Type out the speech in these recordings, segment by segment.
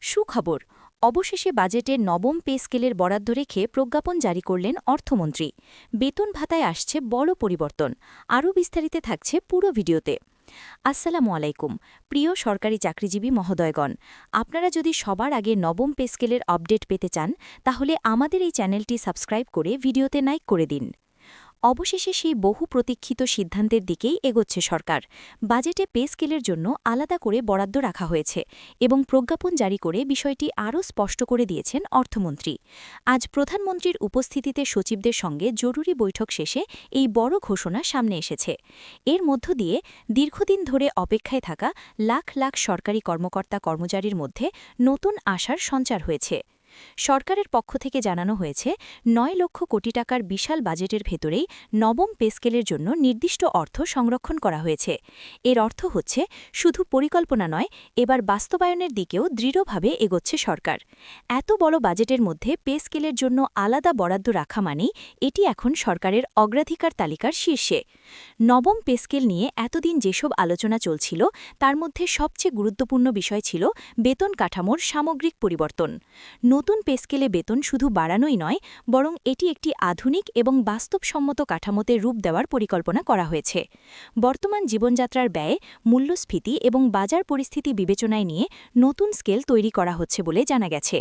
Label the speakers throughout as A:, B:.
A: সুখবর, অবশেষে বাজেটের নবম পে স্কেলের বরাদ্দ রেখে প্রজ্ঞাপন জারি করলেন অর্থমন্ত্রী। বেতন ভাতায় আসছে বড় পরিবর্তন। আরও বিস্তারিত থাকছে পুরো ভিডিওতে। আসসালামু আলাইকুম প্রিয় সরকারি চাকরিজীবী মহোদয়গণ, আপনারা যদি সবার আগে নবম পে স্কেলের আপডেট পেতে চান তাহলে আমাদের এই চ্যানেলটি সাবস্ক্রাইব করে ভিডিওতে লাইক করে দিন। অবশেষে সেই বহু প্রতীক্ষিত সিদ্ধান্তের দিকেই এগোচ্ছে সরকার। বাজেটে পে স্কেলের জন্য আলাদা করে বরাদ্দ রাখা হয়েছে এবং প্রজ্ঞাপন জারি করে বিষয়টি আরও স্পষ্ট করে দিয়েছেন অর্থমন্ত্রী। আজ প্রধানমন্ত্রীর উপস্থিতিতে সচিবদের সঙ্গে জরুরি বৈঠক শেষে এই বড় ঘোষণা সামনে এসেছে। এর মধ্য দিয়ে দীর্ঘদিন ধরে অপেক্ষায় থাকা লাখ লাখ সরকারি কর্মকর্তা কর্মচারীর মধ্যে নতুন আশার সঞ্চার হয়েছে। সরকারের পক্ষ থেকে জানানো হয়েছে ৯ লক্ষ কোটি টাকার বিশাল বাজেটের ভেতরেই নবম পে স্কেলের জন্য নির্দিষ্ট অর্থ সংরক্ষণ করা হয়েছে। এর অর্থ হচ্ছে শুধু পরিকল্পনা নয়, এবার বাস্তবায়নের দিকেও দৃঢ়ভাবে এগোচ্ছে সরকার। এত বড় বাজেটের মধ্যে পে স্কেলের জন্য আলাদা বরাদ্দ রাখা মানেই এটি এখন সরকারের অগ্রাধিকার তালিকার শীর্ষে। নবম পে স্কেল নিয়ে এতদিন যেসব আলোচনা চলছিল তার মধ্যে সবচেয়ে গুরুত্বপূর্ণ বিষয় ছিল বেতন কাঠামোর সামগ্রিক পরিবর্তন। নতুন পে স্কেলে বেতন শুধু বাড়ানোই নয়, বরং এটি একটি আধুনিক এবং বাস্তবসম্মত কাঠামোতে রূপ দেওয়ার পরিকল্পনা করা হয়েছে। বর্তমান জীবনযাত্রার ব্যয়, মূল্যস্ফীতি এবং বাজার পরিস্থিতি বিবেচনায় নিয়ে নতুন স্কেল তৈরি করা হচ্ছে বলে জানা গেছে।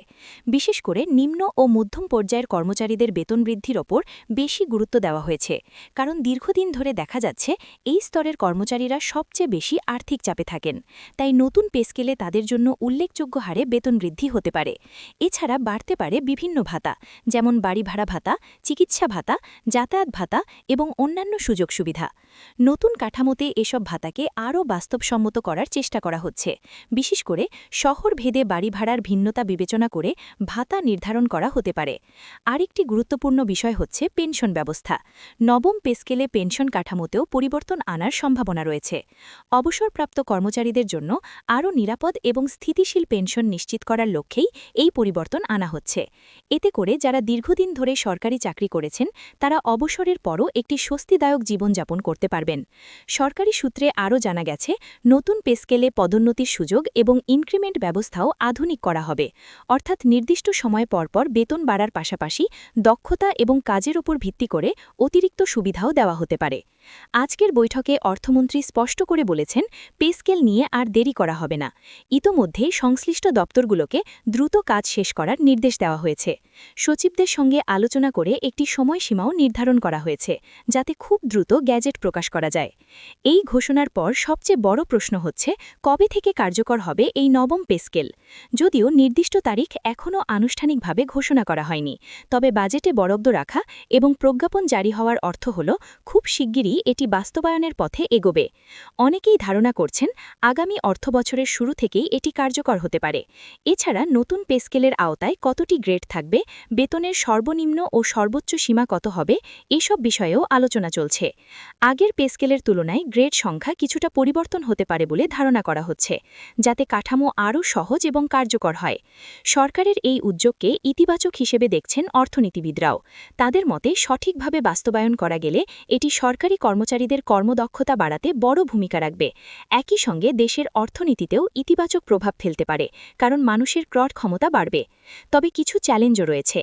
A: বিশেষ করে নিম্ন ও মধ্যম পর্যায়ের কর্মচারীদের বেতন বৃদ্ধির ওপর বেশি গুরুত্ব দেওয়া হয়েছে, কারণ দীর্ঘদিন ধরে দেখা যাচ্ছে এই স্তরের কর্মচারীরা সবচেয়ে বেশি আর্থিক চাপে থাকেন। তাই নতুন পে স্কেলে তাদের জন্য উল্লেখযোগ্য হারে বেতন বৃদ্ধি হতে পারে। এছাড়া বাড়তে পারে বিভিন্ন ভাতা, যেমন বাড়ি ভাড়া ভাতা, চিকিৎসা ভাতা, যাতায়াত ভাতা এবং অন্যান্য সুযোগ সুবিধা। নতুন কাঠামোতে এসব ভাতাকে আরও বাস্তবসম্মত করার চেষ্টা করা হচ্ছে। বিশেষ করে শহর ভেদে বাড়ি ভাড়ার ভিন্নতা বিবেচনা করে ভাতা নির্ধারণ করা হতে পারে। আরেকটি গুরুত্বপূর্ণ বিষয় হচ্ছে পেনশন ব্যবস্থা। নবম পে স্কেলে পেনশন কাঠামোতেও পরিবর্তন আনার সম্ভাবনা রয়েছে। অবসরপ্রাপ্ত কর্মচারীদের জন্য আরও নিরাপদ এবং স্থিতিশীল পেনশন নিশ্চিত করার লক্ষ্যেই এই পরিবর্তন আনা হচ্ছে। এতে করে যারা দীর্ঘদিন ধরে সরকারি চাকরি করেছেন তারা অবসরের পরও একটি স্বস্তিদায়ক জীবনযাপন করতে পারবেন। সরকারি সূত্রে আরও জানা গেছে, নতুন পে স্কেলে পদোন্নতির সুযোগ এবং ইনক্রিমেন্ট ব্যবস্থাও আধুনিক করা হবে। অর্থাৎ নির্দিষ্ট সময় পরপর বেতন বাড়ার পাশাপাশি দক্ষতা এবং কাজের ওপর ভিত্তি করে অতিরিক্ত সুবিধাও দেওয়া হতে পারে। আজকের বৈঠকে অর্থমন্ত্রী স্পষ্ট করে বলেছেন, পে স্কেল নিয়ে আর দেরি করা হবে না। ইতোমধ্যেই সংশ্লিষ্ট দপ্তরগুলোকে দ্রুত কাজ শেষ করার নির্দেশ দেওয়া হয়েছে। সচিবদের সঙ্গে আলোচনা করে একটি সময়সীমাও নির্ধারণ করা হয়েছে, যাতে খুব দ্রুত গ্যাজেট প্রকাশ করা যায়। এই ঘোষণার পর সবচেয়ে বড় প্রশ্ন হচ্ছে, কবে থেকে কার্যকর হবে এই নবম পে স্কেল। যদিও নির্দিষ্ট তারিখ এখনও আনুষ্ঠানিকভাবে ঘোষণা করা হয়নি, তবে বাজেটে বরাদ্দ রাখা এবং প্রজ্ঞাপন জারি হওয়ার অর্থ হল খুব শিগগিরই এটি বাস্তবায়নের পথে এগোবে। অনেকেই ধারণা করছেন আগামী অর্থবছরের শুরু থেকেই এটি কার্যকর হতে পারে। এছাড়া নতুন পে স্কেলের আওতায় কতটি গ্রেড থাকবে, বেতনের সর্বনিম্ন ও সর্বোচ্চ সীমা কত হবে, এসব বিষয়েও আলোচনা চলছে। আগের পে স্কেলের তুলনায় গ্রেড সংখ্যা কিছুটা পরিবর্তন হতে পারে বলে ধারণা করা হচ্ছে, যাতে কাঠামো আরও সহজ এবং কার্যকর হয়। সরকারের এই উদ্যোগকে ইতিবাচক হিসেবে দেখছেন অর্থনীতিবিদরাও। তাদের মতে সঠিকভাবে বাস্তবায়ন করা গেলে এটি সরকারি কর্মচারীদের কর্মদক্ষতা বাড়াতে বড় ভূমিকা রাখবে। একই সঙ্গে দেশের অর্থনীতিতেও ইতিবাচক প্রভাব ফেলতে পারে, কারণ মানুষের ক্রয় ক্ষমতা বাড়বে। তবে কিছু চ্যালেঞ্জও রয়েছে।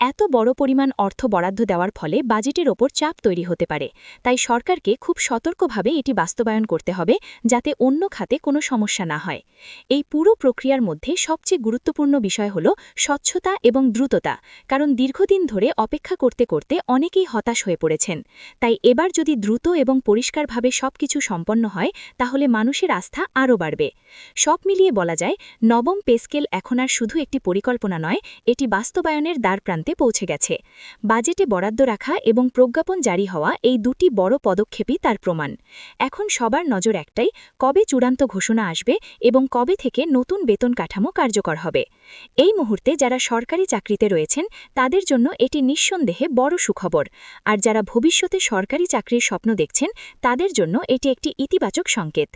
A: এত বড় পরিমাণ অর্থ বরাদ্দ দেওয়ার ফলে বাজেটের ওপর চাপ তৈরি হতে পারে। তাই সরকারকে খুব সতর্কভাবে এটি বাস্তবায়ন করতে হবে, যাতে অন্য খাতে কোনো সমস্যা না হয়। এই পুরো প্রক্রিয়ার মধ্যে সবচেয়ে গুরুত্বপূর্ণ বিষয় হল স্বচ্ছতা এবং দ্রুততা, কারণ দীর্ঘদিন ধরে অপেক্ষা করতে করতে অনেকেই হতাশ হয়ে পড়েছেন। তাই এবার যদি দ্রুত এবং পরিষ্কারভাবে সবকিছু সম্পন্ন হয় তাহলে মানুষের আস্থা আরও বাড়বে। সব মিলিয়ে বলা যায়, নবম পে স্কেল এখন আর শুধু একটি পরিকল্পনা নয়, এটি বাস্তবায়নের দ্বারপ্রান্তে পৌঁছে গেছে। বাজেটে বরাদ্দ রাখা এবং প্রজ্ঞাপন জারি হওয়া এই দুটি বড় পদক্ষেপই তার প্রমাণ। এখন সবার নজর একটাই, কবে চূড়ান্ত ঘোষণা আসবে এবং কবে থেকে নতুন বেতন কাঠামো কার্যকর হবে। এই মুহূর্তে যারা সরকারি চাকরিতে রয়েছেন তাদের জন্য এটি নিঃসন্দেহে বড় সুখবর, আর যারা ভবিষ্যতে সরকারি চাকরির স্বপ্ন দেখছেন তাদের জন্য এটি একটি ইতিবাচক সংকেত।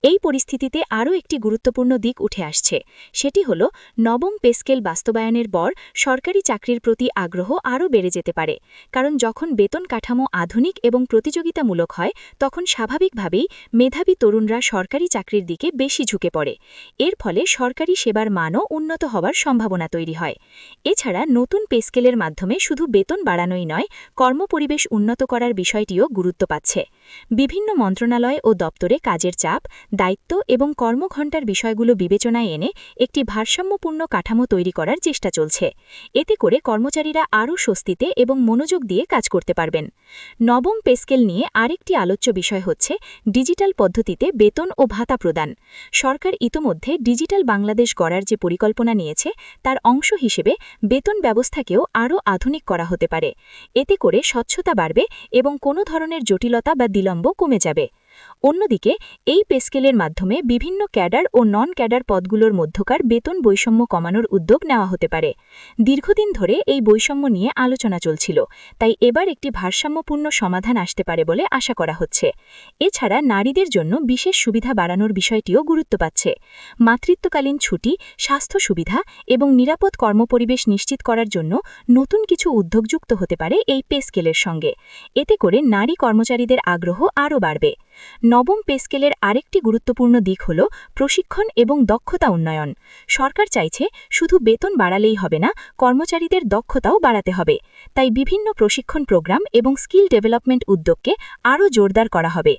A: এই পরিস্থিতিতে আরও একটি গুরুত্বপূর্ণ দিক উঠে আসছে, সেটি হল নবম পে স্কেল বাস্তবায়নের পর সরকারি চাকরির চাকরির প্রতি আগ্রহ আরও বেড়ে যেতে পারে, কারণ যখন বেতন কাঠামো আধুনিক এবং প্রতিযোগিতামূলক হয় তখন স্বাভাবিকভাবেই মেধাবী তরুণরা সরকারি চাকরির দিকে বেশি ঝুঁকে পড়ে। এর ফলে সরকারি সেবার মানও উন্নত হওয়ার সম্ভাবনা তৈরি হয়। এছাড়া নতুন পে স্কেলের মাধ্যমে শুধু বেতন বাড়ানোই নয়, কর্মপরিবেশ উন্নত করার বিষয়টিও গুরুত্ব পাচ্ছে। বিভিন্ন মন্ত্রণালয় ও দপ্তরে কাজের চাপ, দায়িত্ব এবং কর্মঘণ্টার বিষয়গুলো বিবেচনায় এনে একটি ভারসাম্যপূর্ণ কাঠামো তৈরি করার চেষ্টা চলছে। এতে করে কর্মচারীরা আরও স্বস্তিতে এবং মনোযোগ দিয়ে কাজ করতে পারবেন। নবম পে স্কেল নিয়ে আরেকটি আলোচ্য বিষয় হচ্ছে ডিজিটাল পদ্ধতিতে বেতন ও ভাতা প্রদান। সরকার ইতোমধ্যে ডিজিটাল বাংলাদেশ গড়ার যে পরিকল্পনা নিয়েছে তার অংশ হিসেবে বেতন ব্যবস্থাকেও আরও আধুনিক করা হতে পারে। এতে করে স্বচ্ছতা বাড়বে এবং কোনো ধরনের জটিলতা বা বিলম্ব কমে যাবে। অন্যদিকে এই পে স্কেলের মাধ্যমে বিভিন্ন ক্যাডার ও নন ক্যাডার পদগুলোর মধ্যকার বেতন বৈষম্য কমানোর উদ্যোগ নেওয়া হতে পারে। দীর্ঘদিন ধরে এই বৈষম্য নিয়ে আলোচনা চলছিল, তাই এবার একটি ভারসাম্যপূর্ণ সমাধান আসতে পারে বলে আশা করা হচ্ছে। এছাড়া নারীদের জন্য বিশেষ সুবিধা বাড়ানোর বিষয়টিও গুরুত্ব পাচ্ছে। মাতৃত্বকালীন ছুটি, স্বাস্থ্য সুবিধা এবং নিরাপদ কর্মপরিবেশ নিশ্চিত করার জন্য নতুন কিছু উদ্যোগ যুক্ত হতে পারে এই পে স্কেলের সঙ্গে। এতে করে নারী কর্মচারীদের আগ্রহ আরও বাড়বে। নবম পে স্কেলের আরেকটি গুরুত্বপূর্ণ দিক হল প্রশিক্ষণ এবং দক্ষতা উন্নয়ন। সরকার চাইছে শুধু বেতন বাড়ালেই হবে না, কর্মচারীদের দক্ষতাও বাড়াতে হবে। তাই বিভিন্ন প্রশিক্ষণ প্রোগ্রাম এবং স্কিল ডেভেলপমেন্ট উদ্যোগকে আরও জোরদার করা হবে।